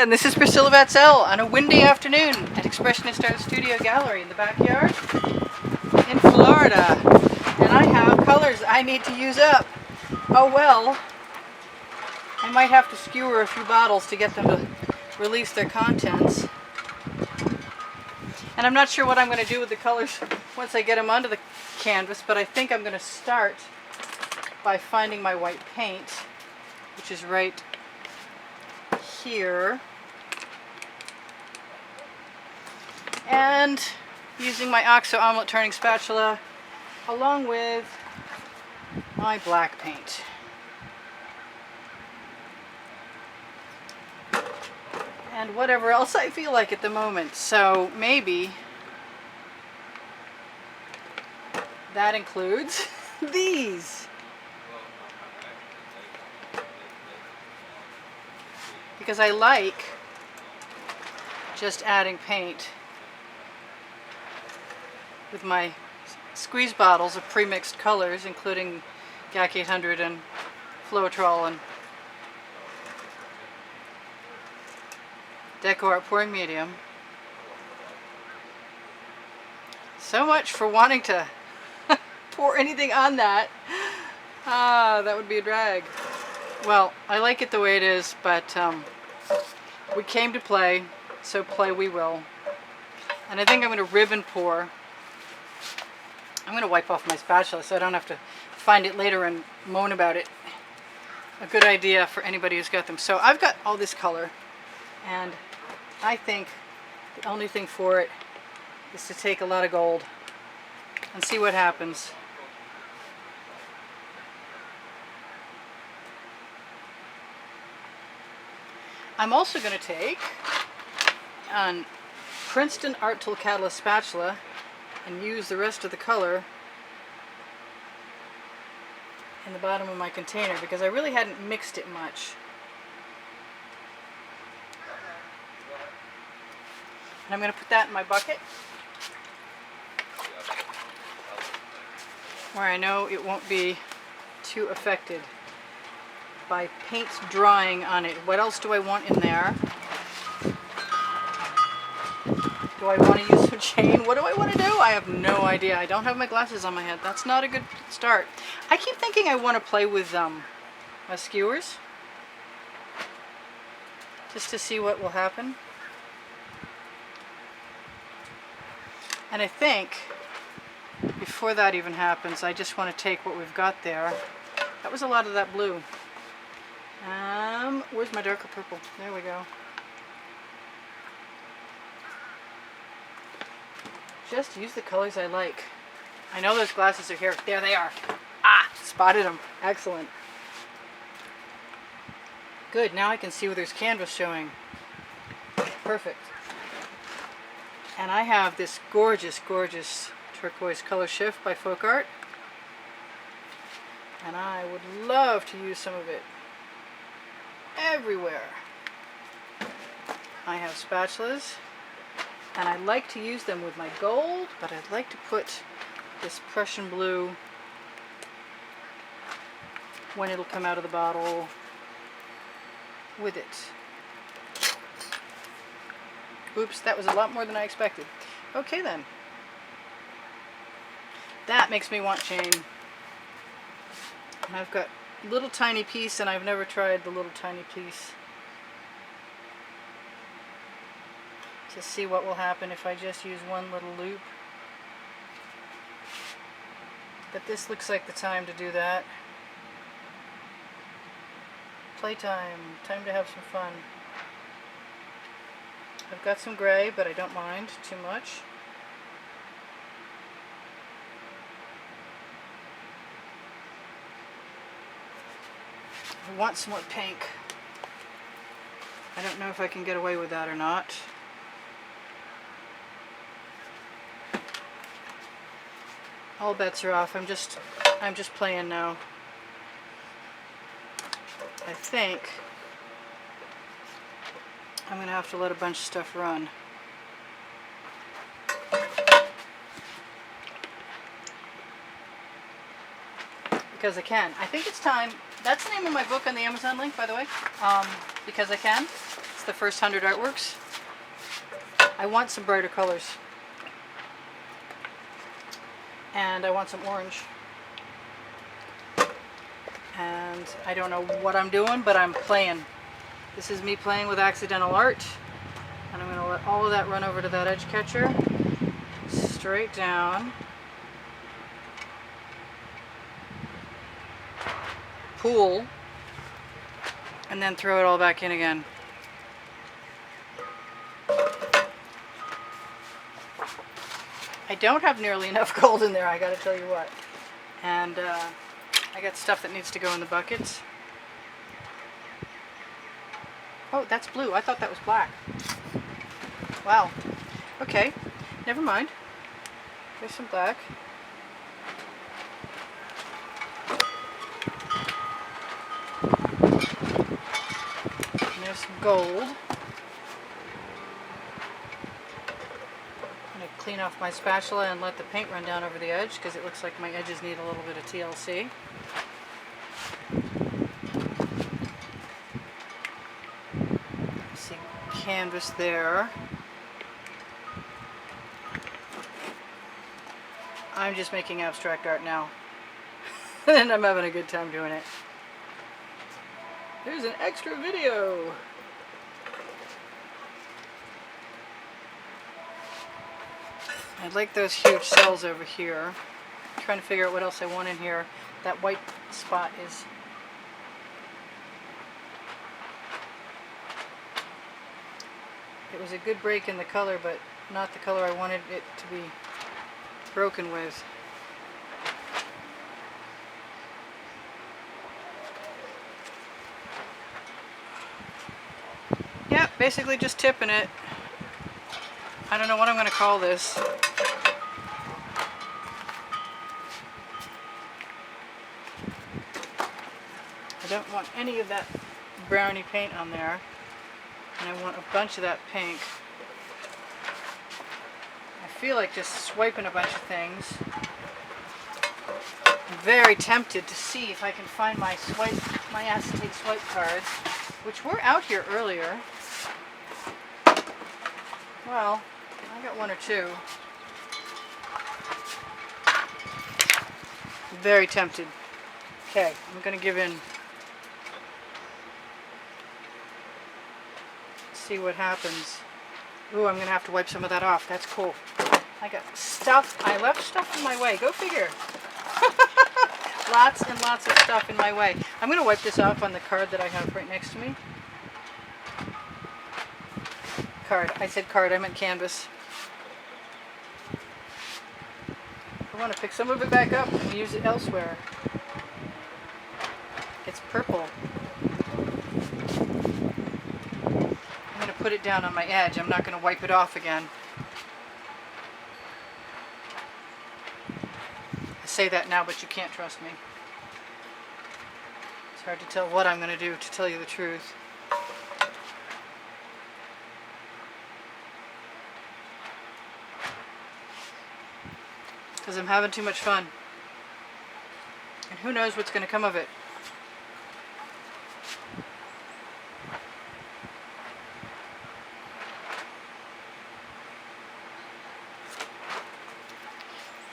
And this is Priscilla Batzell on a windy afternoon at Expressionist Art Studio Gallery in the backyard in Florida. And I have colors I need to use up. Oh well, I might have to skewer a few bottles to get them to release their contents. And I'm not sure what I'm going to do with the colors once I get them onto the canvas, but I think I'm going to start by finding my white paint, which is right here, and using my OXO omelet turning spatula along with my black paint. And whatever else I feel like at the moment. So maybe that includes these. Because I like just adding paint with my squeeze bottles of pre-mixed colors, including GAC 800 and Floetrol and Deco Art pouring medium. So much for wanting to pour anything on that. That would be a drag. Well, I like it the way it is, but we came to play, so play we will. And I think I'm going to ribbon pour. I'm going to wipe off my spatula so I don't have to find it later and moan about it. A good idea for anybody who's got them. So I've got all this color, and I think the only thing for it is to take a lot of gold and see what happens. I'm also going to take a Princeton Art Tool Catalyst spatula and use the rest of the color in the bottom of my container because I really hadn't mixed it much. And I'm going to put that in my bucket where I know it won't be too affected by paint drying on it. What else do I want in there? Do I want to use some chain? What do I want to do? I have no idea. I don't have my glasses on my head. That's not a good start. I keep thinking I want to play with my skewers just to see what will happen. And I think before that even happens, I just want to take what we've got there. That was a lot of that blue. Where's my darker purple? There we go. Just use the colors I like. I know those glasses are here. There they are. Spotted them. Excellent. Good, now I can see where there's canvas showing. Perfect. And I have this gorgeous, gorgeous turquoise color shift by Folk Art. And I would love to use some of it everywhere. I have spatulas, and I like to use them with my gold, but I'd like to put this Prussian blue when it'll come out of the bottle with it. Oops, that was a lot more than I expected. Okay then. That makes me want chain. And I've got a little tiny piece, and I've never tried the little tiny piece. To see what will happen if I just use one little loop. But this looks like the time to do that. Playtime. Time to have some fun. I've got some gray, but I don't mind too much. I want some more pink. I don't know if I can get away with that or not. All bets are off. I'm just playing now. I think I'm going to have to let a bunch of stuff run. Because I can. I think it's time. That's the name of my book on the Amazon link, by the way. Because I can. It's the first 100 artworks. I want some brighter colors. And I want some orange. And I don't know what I'm doing, but I'm playing. This is me playing with accidental art. And I'm going to let all of that run over to that edge catcher. Straight down. Pool. And then throw it all back in again. I don't have nearly enough gold in there, I gotta tell you what. And I got stuff that needs to go in the buckets. Oh, that's blue. I thought that was black. Wow. Okay, never mind. There's some black. And there's some gold. Clean off my spatula and let the paint run down over the edge because it looks like my edges need a little bit of TLC. See canvas there. I'm just making abstract art now. And I'm having a good time doing it. There's an extra video. I like those huge cells over here. I'm trying to figure out what else I want in here. That white spot is... It was a good break in the color, but not the color I wanted it to be broken with. Yeah, basically just tipping it. I don't know what I'm going to call this. I don't want any of that brownie paint on there. And I want a bunch of that pink. I feel like just swiping a bunch of things. I'm very tempted to see if I can find my acetate swipe cards, which were out here earlier. Well, I got one or two. Very tempted. Okay, I'm going to give in. See what happens. Ooh, I'm going to have to wipe some of that off. That's cool. I got stuff. I left stuff in my way. Go figure. Lots and lots of stuff in my way. I'm going to wipe this off on the card that I have right next to me. Card. I said card. I meant canvas. I want to pick some of it back up and use it elsewhere. It's purple. I'm going to put it down on my edge. I'm not going to wipe it off again. I say that now, but you can't trust me. It's hard to tell what I'm going to do, to tell you the truth. Because I'm having too much fun. And who knows what's going to come of it.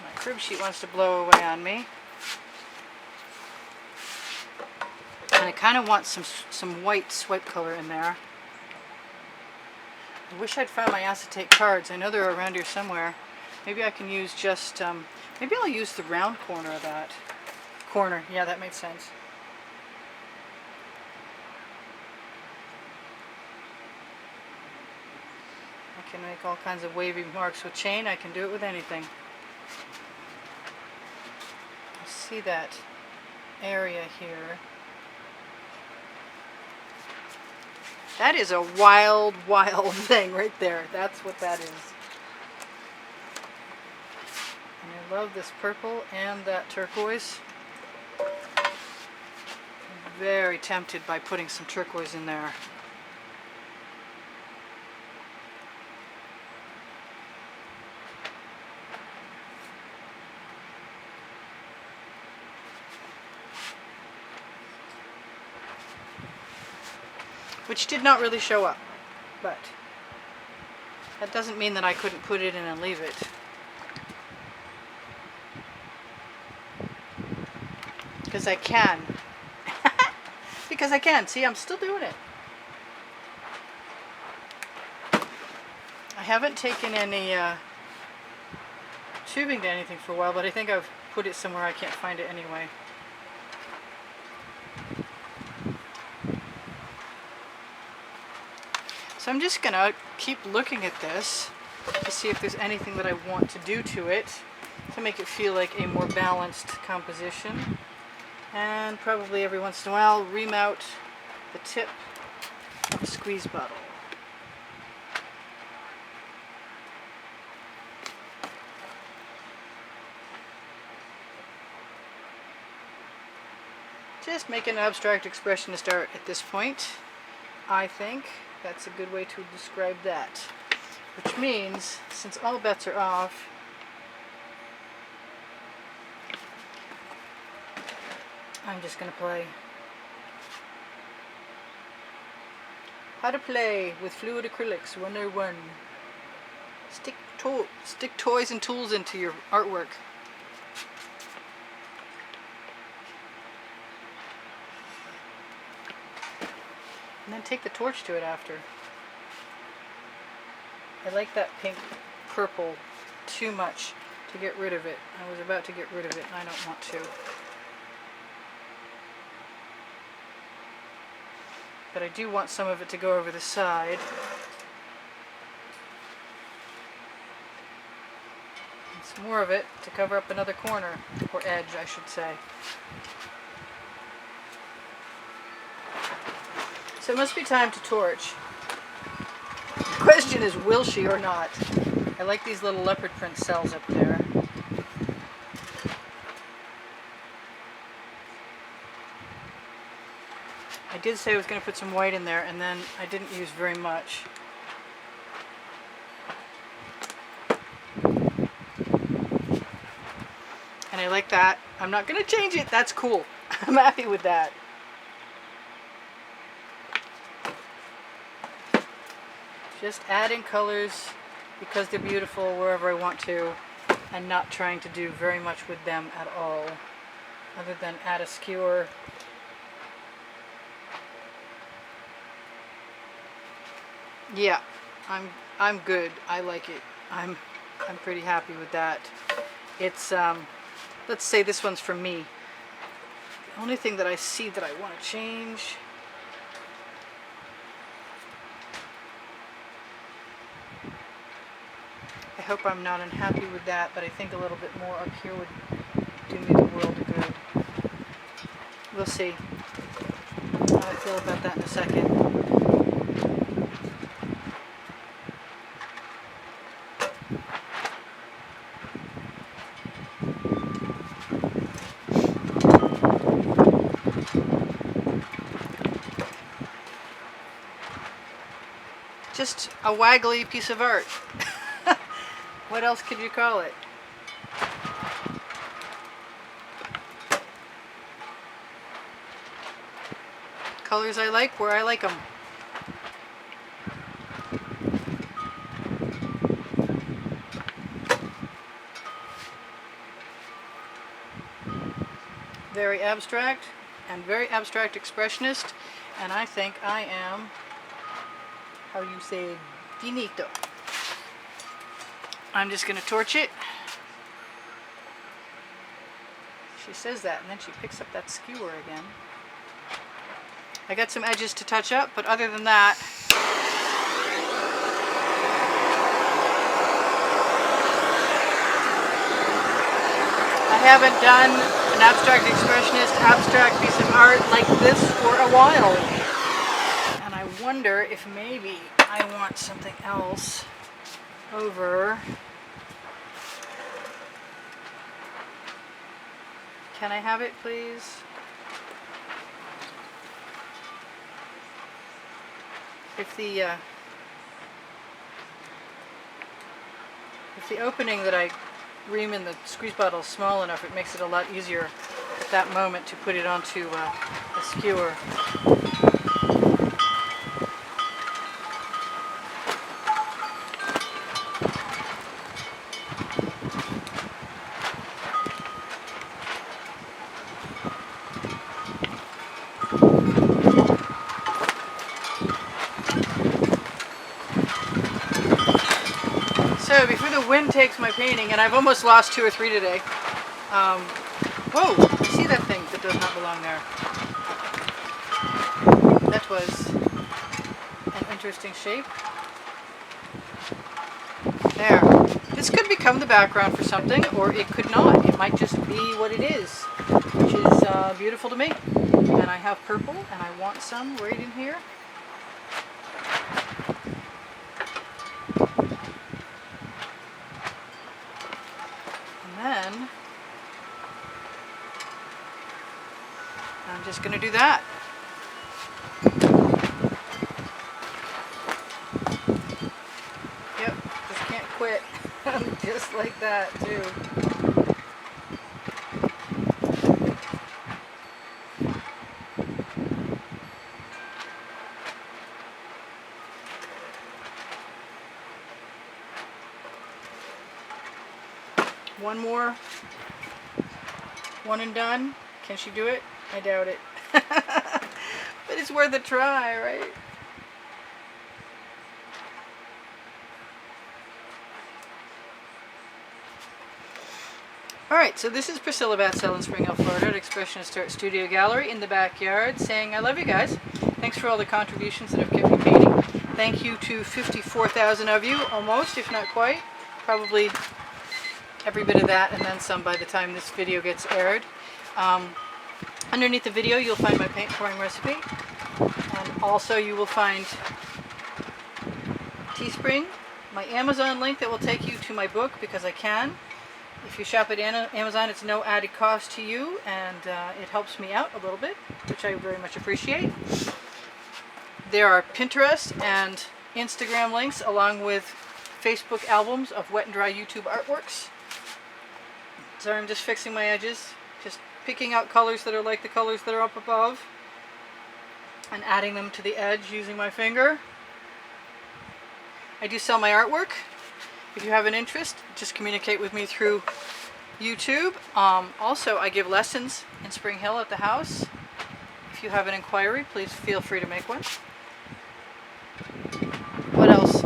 My crib sheet wants to blow away on me. And I kind of want some white swipe color in there. I wish I'd found my acetate cards. I know they're around here somewhere. Maybe I can use just, maybe I'll use the round corner of that. Corner, yeah, that makes sense. I can make all kinds of wavy marks with chain. I can do it with anything. See that area here. That is a wild, wild thing right there. That's what that is. And I love this purple and that turquoise. I'm very tempted by putting some turquoise in there. Which did not really show up. but that doesn't mean that I couldn't put it in and leave it. Because I can. Because I can. See, I'm still doing it. I haven't taken any tubing to anything for a while, but I think I've put it somewhere I can't find it anyway. So I'm just going to keep looking at this to see if there's anything that I want to do to it to make it feel like a more balanced composition. And probably every once in a while remount the tip of the squeeze bottle. Just making abstract expressionist art at this point. I think that's a good way to describe that. Which means, since all bets are off, I'm just going to play. How to play with fluid acrylics 101. Stick toys and tools into your artwork. And then take the torch to it after. I like that pink purple too much to get rid of it. I was about to get rid of it and I don't want to. But I do want some of it to go over the side. And some more of it to cover up another corner, or edge I should say. So it must be time to torch. The question is, will she or not? I like these little leopard print cells up there. I did say I was going to put some white in there, and then I didn't use very much. And I like that. I'm not going to change it. That's cool. I'm happy with that. Just adding colors because they're beautiful wherever I want to, and not trying to do very much with them at all, other than add a skewer. Yeah, I'm good. I like it. I'm pretty happy with that. It's let's say this one's for me. The only thing that I see that I want to change, I hope I'm not unhappy with that, but I think a little bit more up here would do me the world of good. We'll see how I feel about that in a second. Just a waggly piece of art. What else could you call it? Colors I like where I like them. Very abstract and very abstract expressionist, and I think I am, how you say, finito. I'm just going to torch it. She says that, and then she picks up that skewer again. I got some edges to touch up, but other than that, I haven't done an abstract expressionist abstract piece of art like this for a while. And I wonder if maybe I want something else over. Can I have it, please? If the opening that I ream in the squeeze bottle is small enough, it makes it a lot easier at that moment to put it onto a skewer. So before the wind takes my painting, and I've almost lost 2 or 3 today. Whoa, I see that thing that does not belong there. That was an interesting shape. There. This could become the background for something, or it could not. It might just be what it is, which is beautiful to me. And I have purple, and I want some right in here. And then I'm just going to do that. Yep, just can't quit. Just like that, too. One more. One and done. Can she do it? I doubt it. But it's worth a try, right? Alright, so this is Priscilla Batzell in Spring Hill, Florida at Expressionist Art Studio Gallery in the backyard, saying I love you guys. Thanks for all the contributions that have kept me painting. Thank you to 54,000 of you, almost, if not quite. Probably every bit of that and then some by the time this video gets aired. Underneath the video you'll find my paint pouring recipe, and also you will find Teespring, my Amazon link that will take you to my book, because I can. If you shop at Amazon, it's no added cost to you, and it helps me out a little bit, which I very much appreciate. There are Pinterest and Instagram links, along with Facebook albums of wet and dry YouTube artworks. Sorry, I'm just fixing my edges, just picking out colors that are like the colors that are up above, and adding them to the edge using my finger. I do sell my artwork. If you have an interest, just communicate with me through YouTube. Also, I give lessons in Spring Hill at the house. If you have an inquiry, please feel free to make one. What else?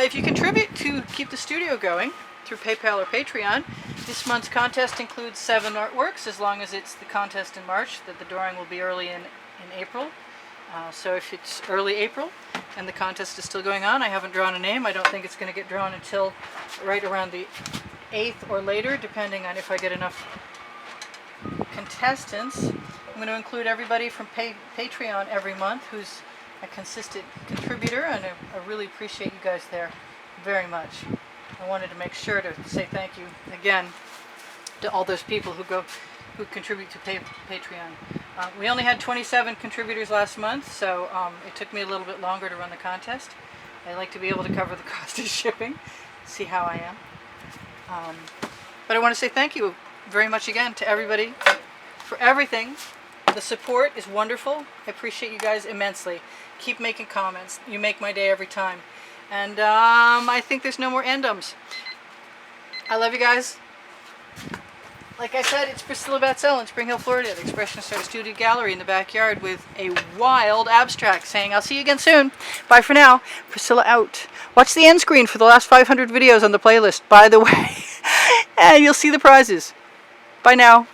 If you contribute to keep the studio going through PayPal or Patreon, this month's contest includes 7 artworks, as long as it's the contest in March, that the drawing will be early in April. So if it's early April and the contest is still going on, I haven't drawn a name. I don't think it's going to get drawn until right around the 8th or later, depending on if I get enough contestants. I'm going to include everybody from Patreon every month who's a consistent contributor, and I really appreciate you guys there very much. I wanted to make sure to say thank you again to all those people who contribute to Patreon. We only had 27 contributors last month, so it took me a little bit longer to run the contest. I like to be able to cover the cost of shipping, see how I am. But I want to say thank you very much again to everybody for everything. The support is wonderful. I appreciate you guys immensely. Keep making comments. You make my day every time. And I think there's no more end-ums. I love you guys. Like I said, it's Priscilla Batzell in Spring Hill, Florida at Expressionist Art Studio Gallery in the backyard with a wild abstract saying, I'll see you again soon. Bye for now. Priscilla out. Watch the end screen for the last 500 videos on the playlist, by the way. And you'll see the prizes. Bye now.